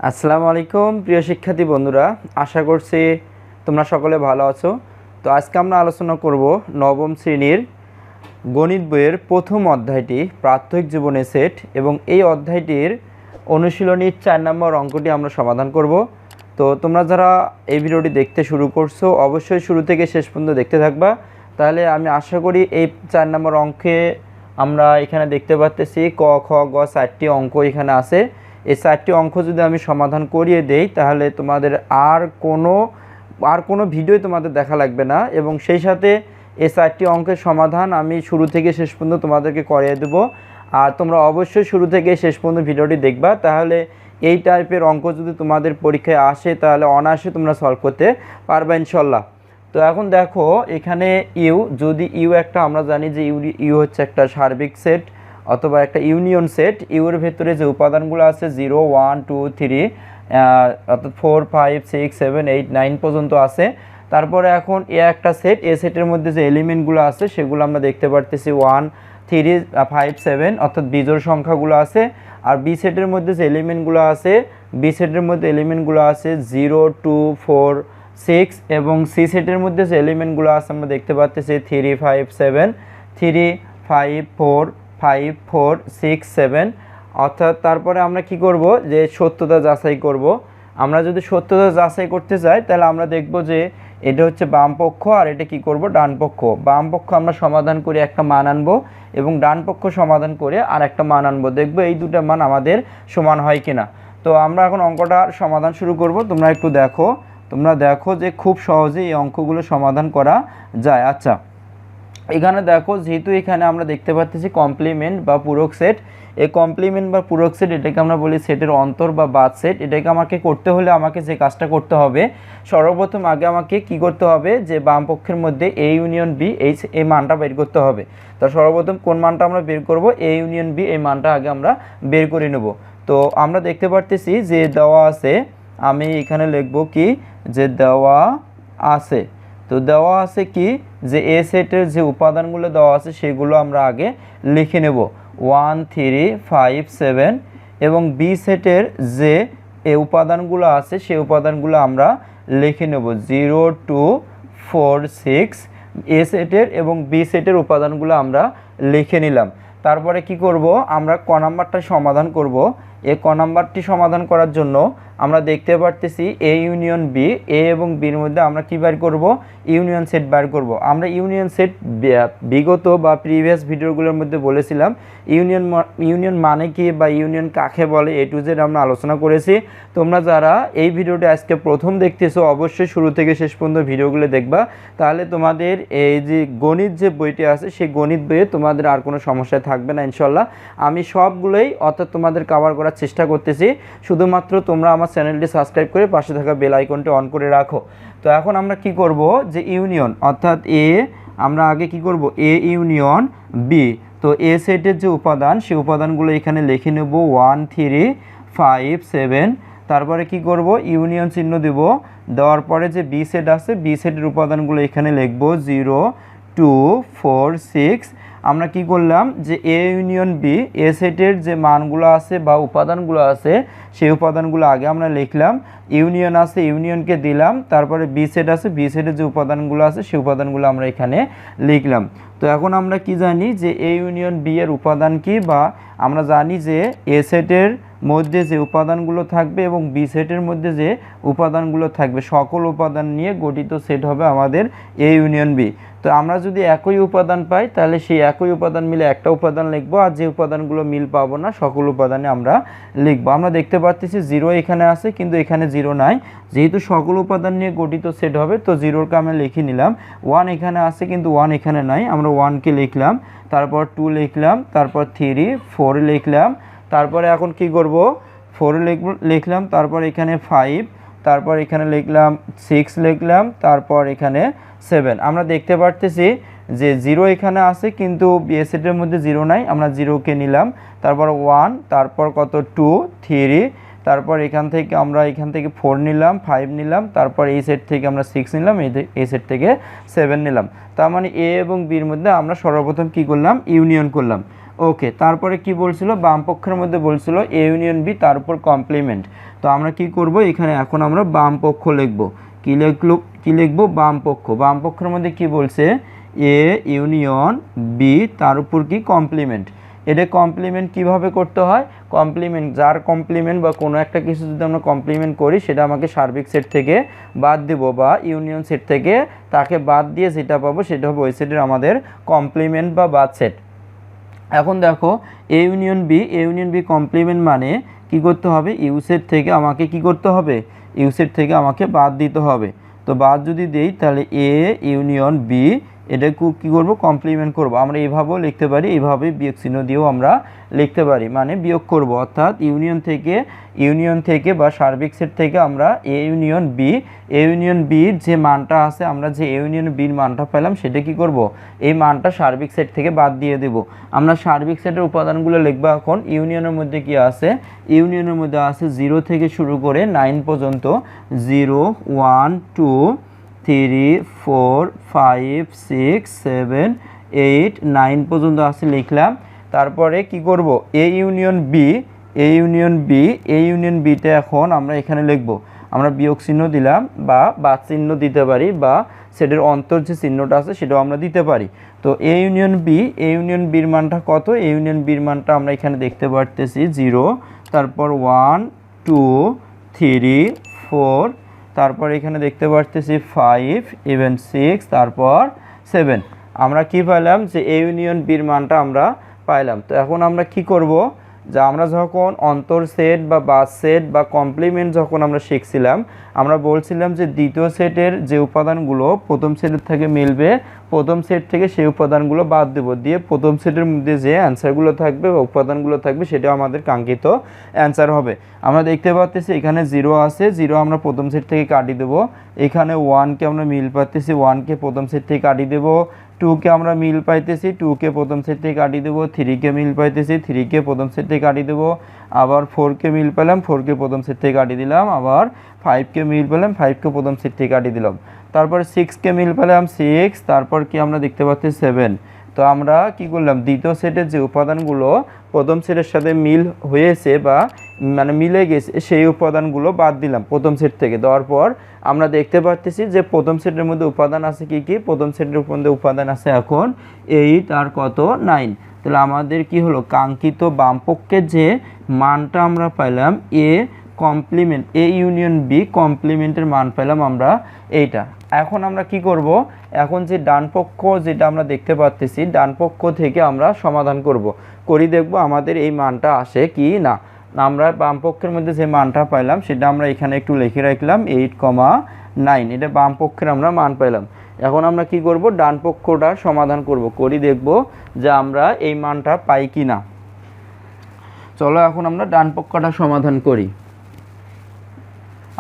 আসসালামু আলাইকুম প্রিয় শিক্ষার্থী বন্ধুরা, আশা করছি তোমরা সকলে ভালো আছো। তো আজকে আমরা আলোচনা করব নবম শ্রেণীর গণিত বইয়ের প্রথম অধ্যায়টি প্রাত্যহিক জীবনে সেট, এবং এই অধ্যায়টির অনুশীলনীর 4 নম্বর অঙ্কটি আমরা সমাধান করব। তো তোমরা যারা এই ভিডিওটি দেখতে শুরু করছো অবশ্যই শুরু থেকে শেষ পর্যন্ত দেখতে থাকবা, তাহলে আমি আশা করি এই 4 নম্বর অঙ্কে আমরা এখানে দেখতে পাচ্ছি ক খ গ 4টি অঙ্ক এখানে আছে। এই 4টি অঙ্ক যদি আমি সমাধান করিয়ে দেই তাহলে তোমাদের আর কোনো ভিডিও তোমাদের দেখা লাগবে না, এবং সেই সাথে এই 4টি অঙ্কের সমাধান আমি শুরু থেকে শেষ পর্যন্ত তোমাদেরকে করিয়ে দেব। আর তোমরা অবশ্যই শুরু থেকে শেষ পর্যন্ত ভিডিওটি দেখবা, তাহলে এই টাইপের অঙ্ক যদি তোমাদের পরীক্ষায় আসে তাহলে অনায়াসে তোমরা সলভ করতে পারবে ইনশাল্লাহ। তো এখন দেখো এখানে যদি একটা আমরা জানি যে ইউ হচ্ছে একটা সার্বিক সেট অথবা একটা ইউনিয়ন সেট। ইউর ভেতরে যে উপাদানগুলো আছে 0 1 2 3 অর্থাৎ 4 5 6 7 8 9 পর্যন্ত আছে। তারপরে এখন একটা সেট, এ সেটের মধ্যে যে এলিমেন্টগুলো আছে সেগুলো আমরা দেখতে পারতেছি 1 3 5 7 অর্থাৎ বিজোড় সংখ্যাগুলো আছে। আর বি সেটের মধ্যে যে এলিমেন্টগুলো আছে এলিমেন্টগুলো আছে 0 2 4 6, এবং সি সেটের মধ্যে যে এলিমেন্টগুলো আছে আমরা দেখতে পাচ্ছি 3 5 7 3 5 4 5 4 6 7। অর্থাৎ তারপরে আমরা কি করব, যে সত্যতা যাচাই করব। আমরা যদি সত্যতা যাচাই করতে চাই তাহলে আমরা দেখব যে এটা হচ্ছে বাম পক্ষ আর এটা কি করব, ডান পক্ষ। বাম পক্ষ আমরা সমাধান করে একটা মান আনবো এবং ডান পক্ষ সমাধান করে আর একটা মান আনবো, দেখবো এই দুটো মান আমাদের সমান হয় কিনা। তো আমরা এখন অঙ্কটার সমাধান শুরু করব। তোমরা দেখো যে খুব সহজে এই অঙ্কগুলো সমাধান করা যায়। আচ্ছা, এখানে দেখো যেহেতু এখানে আমরা দেখতে পাচ্ছি কমপ্লিমেন্ট বা পূরক সেট, এই কমপ্লিমেন্ট বা পূরক সেট এটাকে আমরা বলি সেটের অন্তর বা বাদ সেট। এটাকে আমাকে করতে হলে আমাকে যে কাজটা করতে হবে, সর্বপ্রথম আগে আমাকে কি করতে হবে, যে বাম পক্ষের মধ্যে এ ইউনিয়ন বি এই মানটা বের করতে হবে। তো সর্বপ্রথম কোন মানটা আমরা বের করব, এ ইউনিয়ন বি এই মানটা আগে আমরা বের করে নেব। তো আমরা দেখতে পারতেছি যে দেওয়া আছে, আমি এখানে লিখব কি, যে দেওয়া আছে। তো দেওয়া আছে কি, যে এ সেটের যে উপাদানগুলো দেওয়া আছে সেগুলো আমরা আগে লিখে নেব 1 3 5 7, এবং বি সেটের যে উপাদানগুলো আছে সেই উপাদানগুলো আমরা লিখে নেব 0 2 4 6। এ সেটের এবং বি সেটের উপাদানগুলো আমরা লিখে নিলাম। তারপরে কি করব, আমরা ক নাম্বারটা সমাধান করব। এই ক নাম্বারটি সমাধান করার জন্য আমরা দেখতে পারতেছি এ ইউনিয়ন বি, এ এবং বির মধ্যে আমরা কি বের করব, ইউনিয়ন সেট বের করব। আমরা ইউনিয়ন সেট বিগত বা প্রিভিয়াস ভিডিওগুলোর মধ্যে বলেছিলাম ইউনিয়ন মানে কি বা ইউনিয়ন কাকে বলে, এ টু জেড আমরা আলোচনা করেছি। তোমরা যারা এই ভিডিওটি আজকে প্রথম দেখতেছো অবশ্যই শুরু থেকে শেষ পর্যন্ত ভিডিওগুলো দেখবা, তাহলে তোমাদের এই যে গণিত যে বইটি আছে সেই গণিত বইয়ে তোমাদের আর কোনো সমস্যা থাকবে না ইনশাল্লাহ। আমি সবগুলোই অর্থাৎ তোমাদের কভার করার চেষ্টা করতেছি, শুধুমাত্র তোমরা আমার চ্যানেলটি সাবস্ক্রাইব করে পাশে থাকা বেল আইকনটি অন করে রাখো। তো এখন আমরা কি করব, যে ইউনিয়ন অর্থাৎ আমরা আগে কি করব, এ ইউনিয়ন বি। তো এ সেটের যে উপাদান সেই উপাদানগুলো এখানে লিখে নেব 1 3 5 7। তারপরে কি করব, ইউনিয়ন চিহ্ন দেব, দেওয়ার পরে যে বি সেট আছে বি সেটের উপাদানগুলো এখানে লিখব 0 2 4 6। আমরা কি করলাম, যে এ ইউনিয়ন বি এ সেটের যে মানগুলো আছে বা উপাদানগুলো আছে সেই উপাদানগুলো আগে আমরা লিখলাম, ইউনিয়ন আছে ইউনিয়নকে দিলাম, তারপরে বি সেট আছে বি সেটের যে উপাদানগুলো আছে সেই উপাদানগুলো আমরা এখানে লিখলাম। তো এখন আমরা কি জানি, যে এ ইউনিয়ন বি এর উপাদান কি, বা আমরা জানি যে এ সেটের মধ্যে যে উপাদানগুলো থাকবে এবং বি সেটের মধ্যে যে উপাদানগুলো থাকবে সকল উপাদান নিয়ে গঠিত সেট হবে আমাদের এ ইউনিয়ন বি। তো আমরা যদি একই উপাদান পাই তাহলে সেই একই উপাদান মিলে একটা উপাদান লিখবো, আর যে উপাদানগুলো মিল পাবো না সকল উপাদানে আমরা লিখবো। আমরা দেখতে পাচ্ছি 0 এখানে আছে কিন্তু এখানে 0 নাই, যেহেতু সকল উপাদান নিয়ে গঠিত সেট হবে তো 0কে আমরা লিখে নিলাম। 1 এখানে আছে কিন্তু 1 এখানে নাই, আমরা 1কে লিখলাম, তারপর 2 লিখলাম, তারপর 3 4 লিখলাম, তারপরে এখন কি করব, 4 লিখলাম, তারপর এখানে 5, তারপর এখানে লিখলাম 6 লিখলাম, তারপর এখানে 7। আমরা দেখতে পারতেছি যে 0 এখানে আছে কিন্তু বি সেটের মধ্যে 0 নাই, আমরা 0কে নিলাম, তারপর 1, তারপর কত 2 3, তারপর এখান থেকে 4 নিলাম, 5 নিলাম, তারপর এই সেট থেকে আমরা 6 নিলাম, এই সেট থেকে 7 নিলাম। তার মানে এ এবং বির মধ্যে আমরা সর্বপ্রথম কি করলাম, ইউনিয়ন করলাম। ওকে, তারপরে কি বলছিল, বাম পক্ষের মধ্যে বলছিল এ ইউনিয়ন বি তার উপর কমপ্লিমেন্ট। তো আমরা কি করব, এখানে এখন আমরা বাম পক্ষ লিখব। কি লিখব, বাম পক্ষ। বাম পক্ষের মধ্যে কি বলছে, এ ইউনিয়ন বি, তার উপর কি কমপ্লিমেন্ট। এটা কমপ্লিমেন্ট কিভাবে করতে হয়, কমপ্লিমেন্ট যার কমপ্লিমেন্ট বা কোনো একটা কিছু যদি আমরা কমপ্লিমেন্ট করি সেটা আমাকে সার্বিক সেট থেকে বাদ দেব, বা ইউনিয়ন সেট থেকে তাকে বাদ দিয়ে যেটা পাবো সেটা হবে ওই সেটের আমাদের কমপ্লিমেন্ট বা বাদ সেট। এখন দেখো এ ইউনিয়ন বি কমপ্লিমেন্ট মানে কি করতে হবে, ইউ সেট থেকে আমাকে কি করতে হবে, ইউ সেট থেকে আমাকে বাদ দিতে হবে। তো বাদ যদি দেই তাহলে এ ইউনিয়ন বি এটা কী করবো, কমপ্লিমেন্ট করব। আমরা এইভাবেও লিখতে পারি, এইভাবে বিয়োগ চিহ্ন দিয়েও আমরা লিখতে পারি, মানে বিয়োগ করব। অর্থাৎ ইউনিয়ন থেকে বা সার্বিক সেট থেকে আমরা এ ইউনিয়ন বির যে মানটা আছে, আমরা যে এ ইউনিয়ন বির মানটা পেলাম সেটা কি করব, এই মানটা সার্বিক সেট থেকে বাদ দিয়ে দেব। আমরা সার্বিক সেটের উপাদানগুলো লিখবো। এখন ইউনিয়নের মধ্যে কি আছে, ইউনিয়নের মধ্যে আছে 0 থেকে শুরু করে 9 পর্যন্ত, 0 1 2 3 4 5 6 7 8 9 পর্যন্ত আছে লিখলাম। তারপরে কি করব, এ ইউনিয়ন বিতে এখন আমরা এখানে লিখব, আমরা বিয়োগ চিহ্ন দিলাম বা বাদ চিহ্ন দিতে পারি, বা সেটার অন্তর যে চিহ্নটা আছে সেটাও আমরা দিতে পারি। তো এ ইউনিয়ন বির মানটা কত, এ ইউনিয়ন বির মানটা আমরা এখানে দেখতে পারতেছি 0, তারপর 1 2 3 4, তারপর এখানে দেখতে পারতেছি 5 ইভেন 6, তারপর 7। আমরা কি পাইলাম, যে এ ইউনিয়ন বির মানটা আমরা পাইলাম। তো এখন আমরা কি করব, যা আমরা যখন অন্তর সেট বা বাদ সেট বা কমপ্লিমেন্ট যখন আমরা শিখছিলাম, আমরা বলছিলাম যে দ্বিতীয় সেটের যে উপাদানগুলো প্রথম সেটের থেকে মিলবে, প্রথম সেট থেকে সেই উপাদানগুলো বাদ দেব, দিয়ে প্রথম সেটের মধ্যে যে অ্যান্সারগুলো থাকবে বা উপাদানগুলো থাকবে সেটা আমাদের কাঙ্ক্ষিত অ্যান্সার হবে। আমরা দেখতে পাচ্ছি এখানে 0 আছে, 0 আমরা প্রথম সেট থেকে কাটিয়ে দেবো। এখানে 1কে আমরা মিল পাইতেছি, 1কে প্রথম সেট থেকে কাটিয়ে দেবো। 2কে আমরা মিল পাইতেছি, 2কে প্রথম সেট থেকে কাটিয়ে দেবো। 3কে মিল পাইতেছি, 3কে প্রথম সেট থেকে কাটিয়ে দেবো। আবার 4কে মিল পেলাম, 4কে প্রথম সেট থেকে কাটিয়ে দিলাম। আবার 5কে মিল পেলাম, 5কে প্রথম সেট থেকে কাটিয়ে দিলাম। তারপর 6কে মিল পেলাম, 6, তারপর কি আমরা দেখতে পাচ্ছি 7। তো আমরা কি করলাম, দ্বিতীয় সেটের যে উপাদানগুলো প্রথম সেটের সাথে মিল হয়েছে বা মানে মিলে গেছে সেই উপাদানগুলো বাদ দিলাম প্রথম সেট থেকে। দেওয়ার পর আমরা দেখতে পাচ্ছি যে প্রথম সেটের মধ্যে উপাদান আছে কি কি, প্রথম সেটের মধ্যে উপাদান আছে এখন 8 আর কত 9। তাহলে আমাদের কি হলো, কাঙ্ক্ষিত বামপক্ষের যে মানটা আমরা পাইলাম এ ইউনিয়ন বি কমপ্লিমেন্টের মান পেলাম আমরা এইটা। এখন আমরা কি করব, এখন যে ডান পক্ষ যেটা আমরা দেখতে পাচ্ছি, ডান পক্ষ থেকে আমরা সমাধান করি দেখব আমাদের এই মানটা আসে কি না। আমরা বাম পক্ষের মধ্যে যে মানটা পাইলাম সেটা আমরা এখানে একটু লিখে রাখলাম 8,9, এটা বাম পক্ষের আমরা মান পাইলাম। এখন আমরা কি করব, ডান পক্ষটার সমাধান করি দেখব যে আমরা এই মানটা পাই কি না। চলো এখন আমরা ডান পক্ষটা সমাধান করি।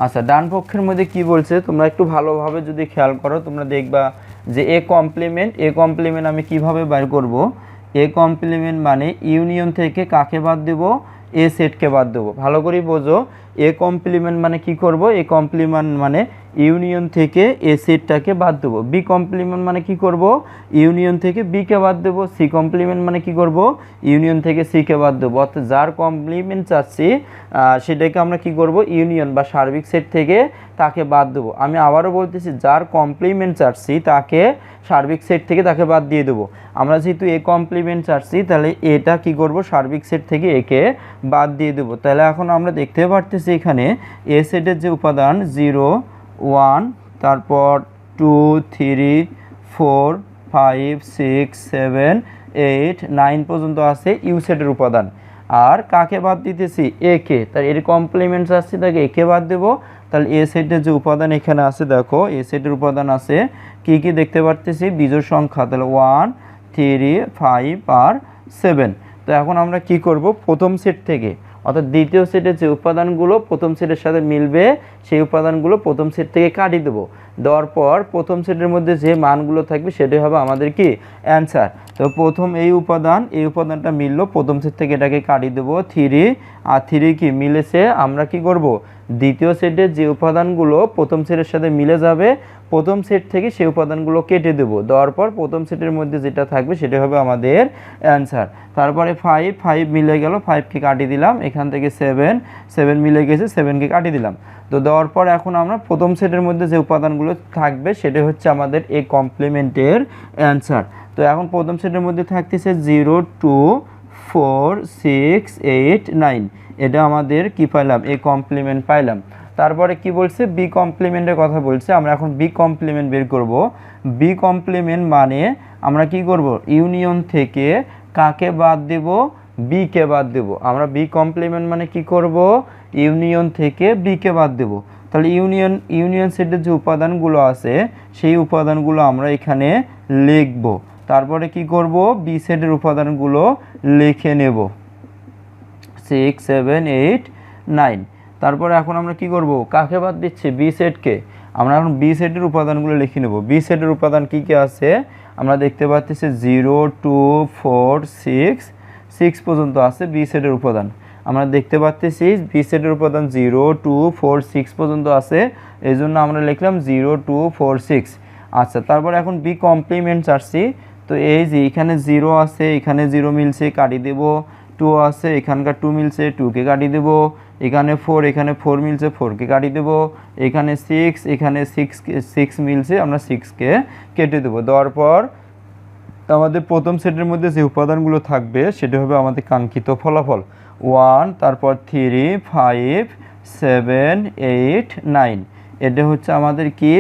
আচ্ছা, ডান পক্ষের মধ্যে কি বলছে তোমরা একটু ভালোভাবে যদি খেয়াল করো, তোমরা দেখবা যে এ কমপ্লিমেন্ট আমি কিভাবে বের করব। এ কমপ্লিমেন্ট মানে ইউনিয়ন থেকে কাকে বাদ দেব, এ সেটকে বাদ দেবো। ভালো করে বোঝো, এ কমপ্লিমেন্ট মানে কি করব, এ কমপ্লিমেন্ট মানে ইউনিয়ন থেকে এ সেটটাকে বাদ দেবো। বি কমপ্লিমেন্ট মানে কি করব, ইউনিয়ন থেকে বিকে বাদ দেবো। সি কমপ্লিমেন্ট মানে কি করব, ইউনিয়ন থেকে সিকে বাদ দেবো। অর্থাৎ যার কমপ্লিমেন্ট চাচ্ছি সেটাকে আমরা কি করব, ইউনিয়ন বা সার্বিক সেট থেকে তাকে বাদ দেবো। আমি আবারও বলতেছি, যার কমপ্লিমেন্ট চাচ্ছি তাকে সার্বিক সেট থেকে তাকে বাদ দিয়ে দেবো। আমরা যেহেতু এ কমপ্লিমেন্ট চাচ্ছি তাহলে এটা কি করব, সার্বিক সেট থেকে একে বাদ দিয়ে দেবো। তাহলে এখন আমরা দেখতে পারতেছি এখানে এ সেটের যে উপাদান 0 1, তারপর 2 3 4 5 6 7 8 9 পর্যন্ত আছে ইউ সেটের উপাদান। আর কাকে বাদ দিতেছি, একে, তার এর কমপ্লিমেন্টস আসছে তাকে একে বাদ দেবো। তাহলে এ সেটের যে উপাদান এখানে আছে, দেখো এ সেটের উপাদান আছে কি কি দেখতে পারতেছি, বিজোড় সংখ্যা, তাহলে 1 3 5 আর 7। তো এখন আমরা কি করব, প্রথম সেট থেকে অর্থাৎ দ্বিতীয় সেটের যে উপাদানগুলো প্রথম সেটের সাথে মিলবে সেই উপাদানগুলো প্রথম সেট থেকে কাটিয়ে দেবো। দেওয়ার পর প্রথম সেটের মধ্যে যে মানগুলো থাকবে সেটাই হবে আমাদের কি অ্যান্সার। তো প্রথম এই উপাদানটা মিললো, প্রথম সেট থেকে এটাকে কাটিয়ে দেবো 3, আর 3 কি মিলেছে, আমরা কি করব দ্বিতীয় সেটের যে উপাদানগুলো প্রথম সেটের সাথে মিলে যাবে প্রথম সেট থেকে সেই উপাদানগুলো কেটে দেবো, দেওয়ার পর প্রথম সেটের মধ্যে যেটা থাকবে সেটা হবে আমাদের অ্যান্সার। তারপরে 5 মিলে গেল, 5কে কাটিয়ে দিলাম, এখান থেকে 7 মিলে গেছে, 7কে কাটিয়ে দিলাম। তো দেওয়ার পর এখন আমরা প্রথম সেটের মধ্যে যে উপাদানগুলো থাকবে সেটা হচ্ছে আমাদের এই কমপ্লিমেন্টের অ্যান্সার। তো এখন প্রথম সেটের মধ্যে থাকতেছে 0, 2, 4, 6, 8, 9, এটা আমাদের কি পাইলাম, এ কমপ্লিমেন্ট পাইলাম। তারপরে কি বলছে, বি কমপ্লিমেন্টের কথা বলছে, আমরা এখন বি কমপ্লিমেন্ট বের করব। বি কমপ্লিমেন্ট মানে আমরা কি করব, ইউনিয়ন থেকে কাকে বাদ দেব, বি কে বাদ দেব। আমরা বি কমপ্লিমেন্ট মানে কি করব, ইউনিয়ন থেকে বি কে বাদ দেব। তাহলে ইউনিয়ন সেটের যে উপাদানগুলো আছে সেই উপাদানগুলো আমরা এখানে লিখব। তারপরে কি করব, বি সেটের উপাদানগুলো লিখে নেব 6, 7, 8, 9। তারপরে এখন আমরা কি করব, কাকে বাদ দিচ্ছি, বি সেটকে। আমরা এখন বি সেটের উপাদানগুলো লিখে নেব। বি সেটের উপাদান কি কি আছে আমরা দেখতে পাচ্ছি 0, 2, 4, 6 পর্যন্ত আছে বি সেটের উপাদান। আমরা দেখতে পাচ্ছি বি সেটের উপাদান 0, 2, 4, 6 পর্যন্ত আছে, এই জন্য আমরা লিখলাম 0, 2, 4, 6। আচ্ছা, তারপরে এখন বি কমপ্লিমেন্ট চাচ্ছি। তো এই যে এখানে 0 আছে, এখানে 0 মিলছে, কাটিয়ে দেব। 2 আছে, এখানকার 2 মিলছে, 2কে কাটিয়ে দেব। এখানে 4 মিলছে, 4কে কাটিয়ে দেব। এখানে 6 মিলছে, আমরা 6কে কেটে দেবো। দেওয়ার পর আমাদের প্রথম সেটের মধ্যে যে উপাদানগুলো থাকবে সেটা হবে আমাদের কাঙ্ক্ষিত ফলাফল 1, তারপর 3, 5, 7, 8, 9। এটা হচ্ছে আমাদের কি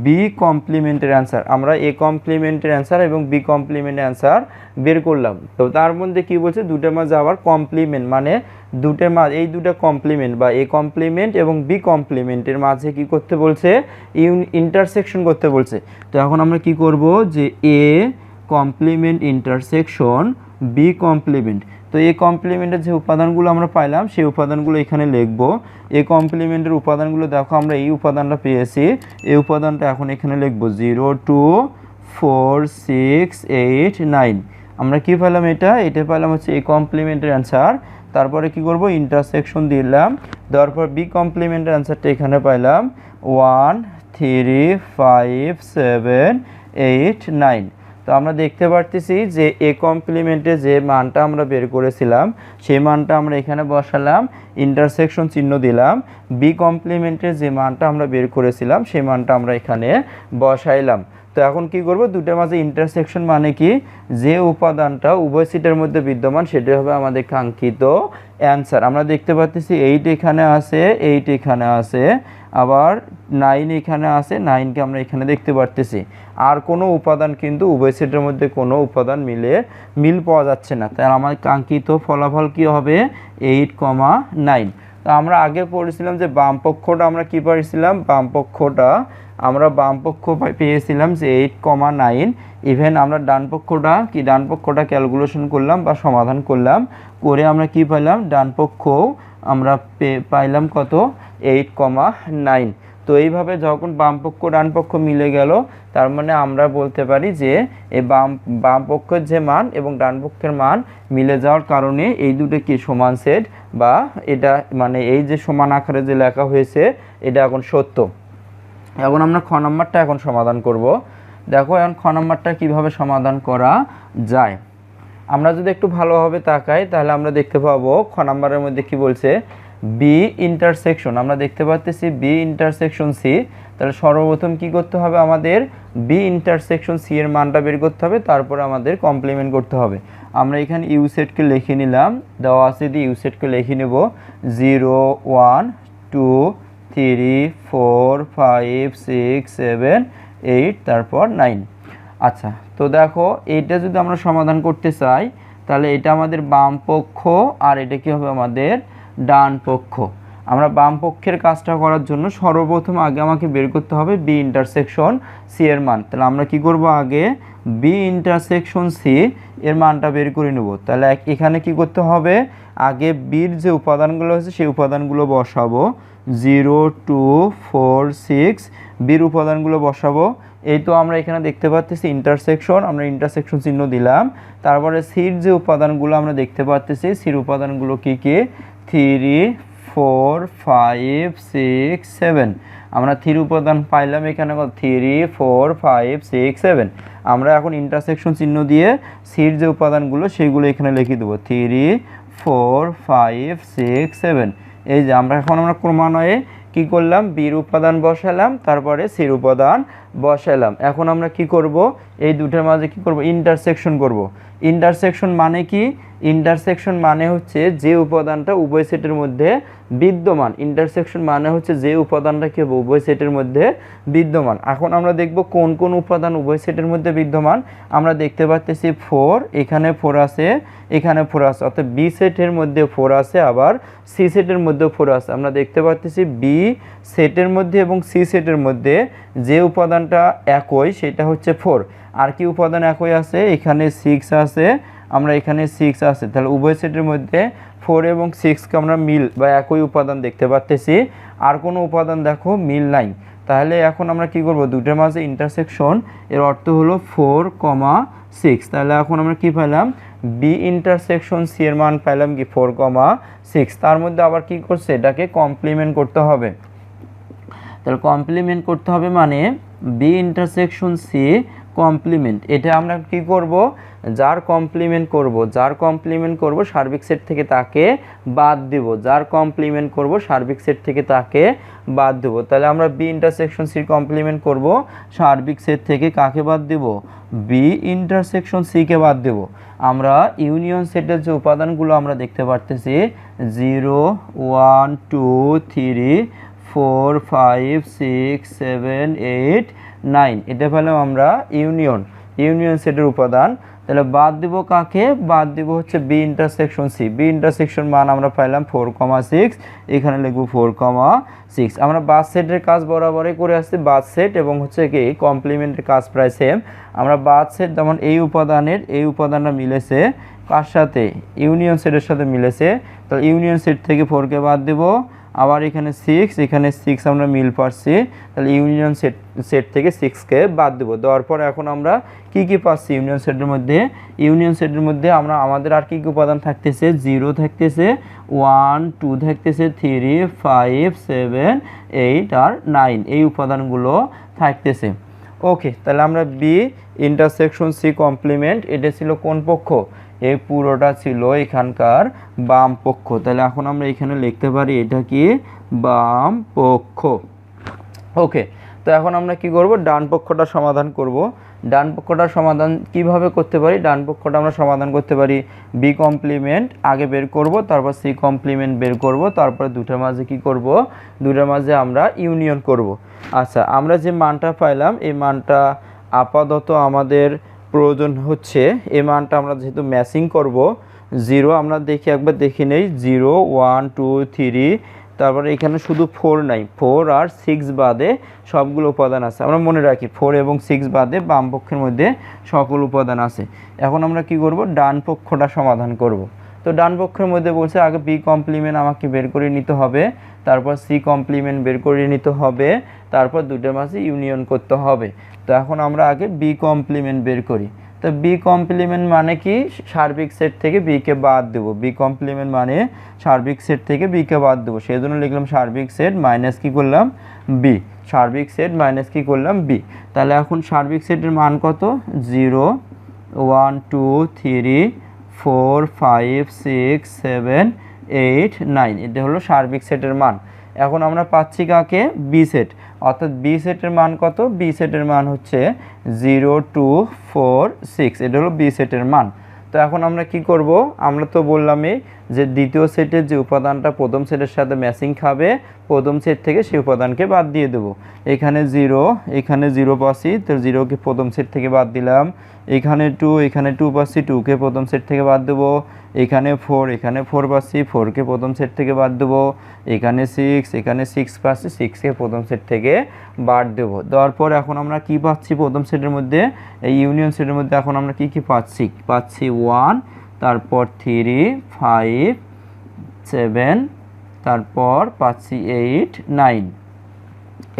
বি কমপ্লিমেন্টের অ্যান্সার। আমরা এ কমপ্লিমেন্টের অ্যান্সার এবং বি কমপ্লিমেন্টের অ্যান্সার বের করলাম। তো তার মধ্যে কি বলছে, দুটোর মাঝে আবার কমপ্লিমেন্ট, মানে দুটোর মাঝে এই দুটো কমপ্লিমেন্ট বা এ কমপ্লিমেন্ট এবং বি কমপ্লিমেন্টের মাঝে কি করতে বলছে, ইন্টারসেকশন করতে বলছে। তো এখন আমরা কি করব, যে A complement intersection B complement. তো এই কমপ্লিমেন্টের যে উপাদানগুলো আমরা পাইলাম সেই উপাদানগুলো এখানে লিখব। এই কমপ্লিমেন্টের উপাদানগুলো দেখো, আমরা এই উপাদানটা পেয়েছি, এই উপাদানটা এখন এখানে লিখব 0, 2, 4, 6, 8, 9। আমরা কি পেলাম, এটা পেলাম হচ্ছে এই কমপ্লিমেন্টের অ্যান্সার। তারপরে কি করব, ইন্টারসেকশন দিলাম, দেওয়ার পর বি কমপ্লিমেন্টের অ্যান্সারটা এখানে পাইলাম 1, 3, 5, 7, 8, 9। তো আমরা দেখতে পারতেছি যে এ কমপ্লিমেন্টে যে মানটা আমরা বের করেছিলাম সেই মানটা আমরা এখানে বসালাম, ইন্টারসেকশন চিহ্ন দিলাম। বি কমপ্লিমেন্টের যে মানটা আমরা বের করেছিলাম সেই মানটা আমরা এখানে বসাইলাম। তো এখন কি করব, দুটোর মাঝে ইন্টারসেকশন মানে কি, যে উপাদানটা উভয় সিটের মধ্যে বিদ্যমান সেটা হবে আমাদের কাঙ্ক্ষিত অ্যান্সার। আমরা দেখতে পাচ্ছি 8 এখানে আছে, 8 এখানে আছে, আবার 9 এখানে আছে, 9কে আমরা এখানে দেখতে পারতেছি। আর কোনো উপাদান কিন্তু উভয় সেটের মধ্যে কোনো উপাদান মিল পাওয়া যাচ্ছে না। তাই আমার কাঙ্ক্ষিত ফলাফল কি হবে, 8, 9। তো আমরা আগে পড়েছিলাম যে বাম পক্ষটা আমরা কি পাইছিলাম, বাম পক্ষ পেয়েছিলাম যে 8, 9। ইভেন আমরা ডান পক্ষটা ক্যালকুলেশন করলাম বা সমাধান করলাম, করে আমরা কি পাইলাম, ডান পক্ষ আমরা পাইলাম কত, 8, 9। তো এইভাবে যখন বাম পক্ষ ডান পক্ষ মিলে গেল, তার মানে আমরা বলতে পারি যে এই বাম পক্ষের যে মান এবং ডান পক্ষের মান মিলে যাওয়ার কারণে এই দুটো কি সমান সেট, বা এটা মানে এই যে সমান আকারে যে লেখা হয়েছে এটা এখন সত্য। এখন আমরা খ নাম্বারটা এখন সমাধান করব। দেখো এখন খ নাম্বারটা কীভাবে সমাধান করা যায়। আমরা যদি একটু ভালোভাবে তাকাই তাহলে আমরা দেখতে পাবো খ নাম্বারের মধ্যে কি বলছে, বি ইন্টারসেকশন। আমরা দেখতে পাচ্ছি বি ইন্টারসেকশন সি। তাহলে সর্বপ্রথম কি করতে হবে, আমাদের বি ইন্টারসেকশন সি এর মানটা বের করতে হবে, তারপরে আমাদের কমপ্লিমেন্ট করতে হবে। আমরা এখানে ইউ সেটকে লিখে নিলাম, দেওয়া আছে দিয়ে ইউ সেটকে লিখে নেব 0, 1, 2, 3, 4, 5, 6, 7, 8, তারপর 9। আচ্ছা, তো দেখো এইটা যদি আমরা সমাধান করতে চাই তাহলে এটা আমাদের বাম পক্ষ আর এটা কি হবে আমাদের ডান পক্ষ। আমরা বাম পক্ষের কাজটা করার জন্য সর্বপ্রথম আগে আমাকে বের করতে হবে বি ইন্টারসেকশন সি এর মান। তাহলে আমরা কি করব, আগে বি ইন্টারসেকশন সি এর মানটা বের করে নেব। তাহলে এখানে কি করতে হবে, আগে বির যে উপাদানগুলো আছে সেই উপাদানগুলো বসাবো। 0 2 4 6 বির উপাদানগুলো বসাবো। এই তো আমরা এখানে দেখতে পাচ্ছি ইন্টারসেকশন, আমরা ইন্টারসেকশন চিহ্ন দিলাম। তারপরে সির যে উপাদানগুলো আমরা দেখতে পাচ্ছি, সির উপাদানগুলো কি কি, 3 4 5 6 7। আমরা 3 উপাদান পাইলাম এখানে, 3 4 5 6 7। আমরা এখন ইন্টারসেকশন চিহ্ন দিয়ে সির যে উপাদানগুলো সেইগুলো এখানে লিখে দেবো, 3 4 5 6 7। এই যে আমরা ক্রমান্বয়ে কি করলাম, বির উপাদান বসালাম, তারপরে সির উপাদান বসালাম। এখন আমরা কি করব, এই দুটোর মাঝে কি করব, ইন্টারসেকশন করব। ইন্টারসেকশন মানে কি, ইন্টারসেকশন মানে হচ্ছে যে উপাদানটা উভয় সেটের মধ্যে বিদ্যমান। ইন্টারসেকশন মানে হচ্ছে যে উপাদানটা কি হবে, উভয় সেটের মধ্যে বিদ্যমান। এখন আমরা দেখব কোন কোন উপাদান উভয় সেটের মধ্যে বিদ্যমান। আমরা দেখতে পাচ্ছি 4, এখানে 4 আছে, এখানে 4 আছে, অর্থাৎ বি সেটের মধ্যে 4 আছে, আবার সি সেটের মধ্যেও 4 আছে। আমরা দেখতে পাচ্ছি বি সেটের মধ্যে এবং সি সেটের মধ্যে যে উপাদানটা একই সেটা হচ্ছে 4। আর কি উপাদান একই আছে, এখানে 6 আছে, আমরা এখানে 6 আছে। তাহলে উভয় সেটের মধ্যে 4 এবং 6কে আমরা মিল বা একই উপাদান দেখতে পাচ্ছি। আর কোনো উপাদান দেখো মিল নাই। তাহলে এখন আমরা কি করব, দুটোর মাঝে ইন্টারসেকশন, এর অর্থ হলো 4, 6। তাহলে এখন আমরা কি পেলাম, বি ইন্টারসেকশন সি এর মান পেলাম কি 4, 6। তার মধ্যে আবার কি করছে, এটাকে কমপ্লিমেন্ট করতে হবে। তাহলে কমপ্লিমেন্ট করতে হবে মানে বি ইন্টারসেকশন সি কমপ্লিমেন্ট। এটা আমরা কি করব, যার কমপ্লিমেন্ট করব সার্বিক সেট থেকে তাকে বাদ দেব, যার কমপ্লিমেন্ট করব সার্বিক সেট থেকে তাকে বাদ দেব। তাহলে আমরা বি ইন্টারসেকশন সি কমপ্লিমেন্ট করব, সার্বিক সেট থেকে কাকে বাদ দেব, বি ইন্টারসেকশন সি কে বাদ দেব। আমরা ইউনিয়ন সেটের যে উপাদানগুলো আমরা দেখতে পারতেছি, 0 1 2 3 4 5 6 7 8 9, এটা পেলাম আমরা ইউনিয়ন সেটের উপাদান। তাহলে বাদ দিব কাকে, বাদ দিব হচ্ছে B intersection C. B intersection মান আমরা পাইলাম 4, 6, এখানে লিখব 4, 6। আমরা বাদ সেটের কাজ বরাবরই করে আসছি, বাদ সেট এবং হচ্ছে কি কমপ্লিমেন্টের কাজ প্রায় সেম। আমরা বাদ সেট যেমন এই উপাদানটা মিলেছে কার সাথে, ইউনিয়ন সেটের সাথে মিলেছে। তাহলে ইউনিয়ন সেট থেকে 4কে বাদ দেব, আবার এখানে 6 আমরা মিল পাচ্ছি। তাহলে ইউনিয়ন সেট থেকে 6কে বাদ দেবো, দেওয়ার পর এখন আমরা কি পাচ্ছি, ইউনিয়ন সেটের মধ্যে আমরা আমাদের আর কি উপাদান থাকতেছে, 0 থাকতেছে, 1 2 থাকতেছে, 3 5 7 8 আর 9, এই উপাদানগুলো থাকতেছে। ওকে, তাহলে আমরা বি ইন্টারসেকশন সি কমপ্লিমেন্ট, এটা ছিল কোন পক্ষ, এই পুরোটা ছিল এখানকার বাম পক্ষ। তাহলে এখন আমরা এখানে লিখতে পারি এটা কি বাম পক্ষ। ওকে, তো এখন আমরা কি করব, ডান পক্ষটা সমাধান করব। ডান পক্ষটা সমাধান কিভাবে করতে পারি, ডান পক্ষটা আমরা সমাধান করতে পারি বি কমপ্লিমেন্ট আগে বের করব, তারপর সি কমপ্লিমেন্ট বের করব, তারপরে দুটোর মাঝে কি করব, দুটোর মাঝে আমরা ইউনিয়ন করব। আচ্ছা, আমরা যে মানটা পাইলাম এই মানটা আপাতত আমাদের প্রয়োজন হচ্ছে, এই মানটা আমরা যেহেতু ম্যাচিং করব 0, আমরা একবার দেখে নেই 0 1 2 3, তারপরে এখানে শুধু 4 নাই, 4 আর 6 বাদে সবগুলো উপাদান আছে। আমরা মনে রাখি 4 এবং 6 বাদে বাম পক্ষের মধ্যে সকল উপাদান আছে। এখন আমরা কি করব, ডান পক্ষটা সমাধান করব। তো ডান পক্ষের মধ্যে বলছে আগে বি কমপ্লিমেন্ট আমাকে বের করে নিতে হবে, তারপর সি কমপ্লিমেন্ট বের করে নিতে হবে, তারপর দুটোর মাঝে ইউনিয়ন করতে হবে। তো এখন আমরা আগে বি কমপ্লিমেন্ট বের করি। তো বি কমপ্লিমেন্ট মানে কি, সার্বিক সেট থেকে বিকে বাদ দেবো। বি কমপ্লিমেন্ট মানে সার্বিক সেট থেকে বিকে বাদ দেবো, সেই জন্য লিখলাম সার্বিক সেট মাইনাস কি করলাম বি, সার্বিক সেট মাইনাস কি করলাম বি। তাহলে এখন সার্বিক সেটের মান কত, 0 1 2 3 4 5 6 7 8 9, এটা হলো সার্বিক সেটের মান। এখন আমরা পাচ্ছি কাকে, বি সেট, অর্থাৎ বি সেটের মান কত, বি সেটের মান হচ্ছে 0 2 4 6, এটা হলো বি সেটের মান। তো এখন আমরা কি করব, আমরা তো বললামই যে দ্বিতীয় সেটের যে উপাদানটা প্রথম সেটের সাথে ম্যাচিং খাবে, প্রথম সেট থেকে সেই উপাদানকে বাদ দিয়ে দেবো। এখানে 0, এখানে 0 পাচ্ছি, তো 0কে প্রথম সেট থেকে বাদ দিলাম। এখানে 2, এখানে 2 পাচ্ছি, 2কে প্রথম সেট থেকে বাদ দেবো। এখানে 4, এখানে 4 পাচ্ছি, 4কে প্রথম সেট থেকে বাদ দেবো। এখানে 6, এখানে 6 পাচ্ছি, 6কে প্রথম সেট থেকে বাদ দেবো। দেওয়ার পর এখন আমরা কি পাচ্ছি প্রথম সেটের মধ্যে, এই ইউনিয়ন সেটের মধ্যে এখন আমরা কি পাচ্ছি 1, তারপর 3, 5, 7, তারপর পাচ্ছি 8, 9,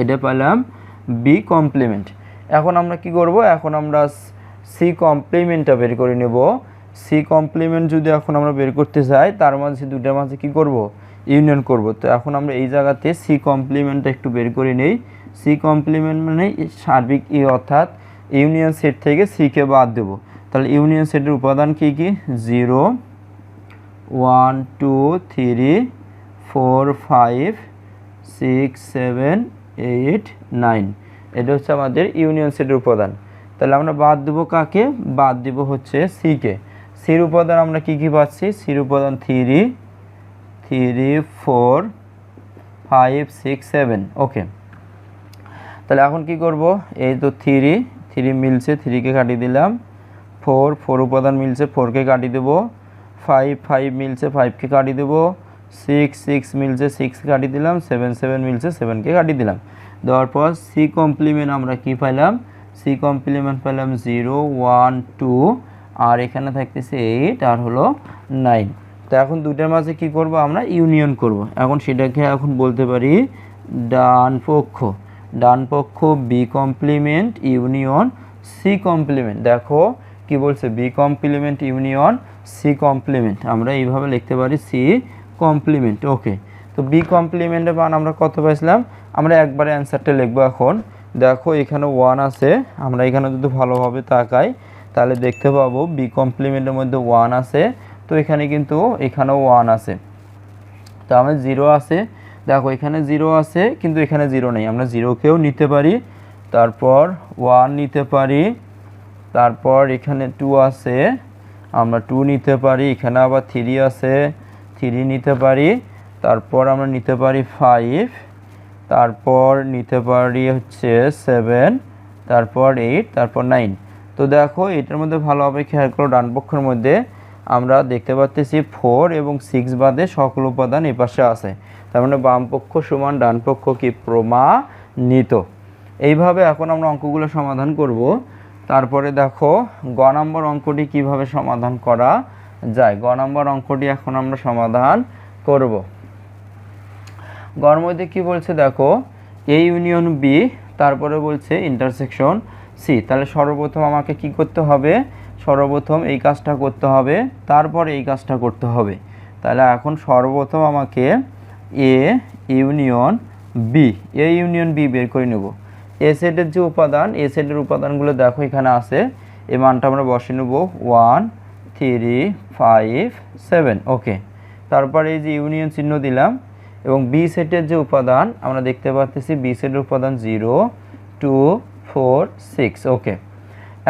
এটা পেলাম বি কমপ্লিমেন্ট। এখন আমরা কি করব, এখন আমরা সি কমপ্লিমেন্টটা বের করে নেব। সি কমপ্লিমেন্ট যদি এখন আমরা বের করতে চাই, তার মাঝে দুটার মাঝে কি করব, ইউনিয়ন করব। তো এখন আমরা এই জায়গাতে সি কমপ্লিমেন্টটা একটু বের করে নেই। সি কমপ্লিমেন্ট মানে সার্বিক অর্থাৎ ইউনিয়ন সেট থেকে সিকে বাদ দেব। তাহলে ইউনিয়ন সেটের উপাদান কি কি, 0, 1, 2, 3, 4, 5, 6, 7, 8, 9, এটা হচ্ছে আমাদের ইউনিয়ন সেটের উপাদান। তাহলে আমরা বাদ দেবো কাকে, বাদ দিব হচ্ছে সিকে। সির উপাদান আমরা কি কি পাচ্ছি, সির উপাদান 3, 4, 5, 6, 7। ওকে, তাহলে এখন কি করব, এই তো 3 মিলছে, 3কে কাটিয়ে দিলাম। 4 উপাদান মিলছে, 4কে কাটিয়ে দেবো। 5 মিলছে, 5কে কাটিয়ে দেবো। 6 মিলছে, 6কে কাটিয়ে দিলাম। 7 মিলছে, 7কে কাটিয়ে দিলাম। দেওয়ার পর সি কমপ্লিমেন্ট আমরা কি পাইলাম, সি কমপ্লিমেন্ট পেলাম 0, 1, 2, আর এখানে থাকতেছে 8 আর হলো 9। তো এখন দুটার মাঝে কি করব, আমরা ইউনিয়ন করব। এখন সেটাকে এখন বলতে পারি ডান পক্ষ B complement union C complement. দেখো কি বলছে, B complement union C complement, আমরা এইভাবে লিখতে পারি সি কমপ্লিমেন্ট। ওকে, তো বি কমপ্লিমেন্টের মান আমরা কত পাইছিলাম, আমরা একবারে অ্যান্সারটা লিখবো। এখন দেখো এখানে 1 আছে, আমরা এখানে যদি ভালোভাবে তাকাই তাহলে দেখতে পাবো বি কমপ্লিমেন্টের মধ্যে 1 আছে। তো এখানে কিন্তু এখানেও 1 আছে, তো আমার 0 আছে। দেখো এখানে 0 আছে কিন্তু এখানে 0 নেই, আমরা 0কেও নিতে পারি, তারপর 1 নিতে পারি, তারপর এখানে 2 আছে, আমরা 2 নিতে পারি। এখানে আবার 3 আছে, 3 নিতে পারি। তারপর আমরা নিতে পারি 5, তারপর নিতে পারি হচ্ছে 7, তারপর 8, তারপর 9। তো দেখো এটার মধ্যে ভালোভাবে খেয়াল করো, ডান পক্ষের মধ্যে আমরা দেখতে পাচ্ছি 4 এবং 6 বাদে সকল উপাদান এ পাশে আছে। তার মানে বাম পক্ষ সমান ডান পক্ষ কি প্রমাণিত। এইভাবে এখন আমরা অঙ্কগুলো সমাধান করব। তারপরে দেখো গ নম্বর অঙ্কটি কিভাবে সমাধান করা যায়। গ নম্বর অঙ্কটি এখন আমরা সমাধান করব। গর মধ্যে কি বলছে দেখো, এ ইউনিয়ন বি, তারপরে বলছে ইন্টারসেকশন সি। তাহলে সর্বপ্রথম আমাকে কি করতে হবে, সর্বপ্রথম এই কাজটা করতে হবে, তারপরে এই কাজটা করতে হবে। তাহলে এখন সর্বপ্রথম আমাকে এ ইউনিয়ন বি বের করে নেব। এ সেটের যে উপাদান, এ সেটের উপাদানগুলো দেখো এখানে আছে, এই মানটা আমরা বসে নেব 1, 3, 5, 7। ওকে, তারপর এই যে ইউনিয়ন চিহ্ন দিলাম, এবং বি সেটের যে উপাদান আমরা দেখতে পাচ্ছি, বি সেটের উপাদান 0, 2, 4, 6। ওকে,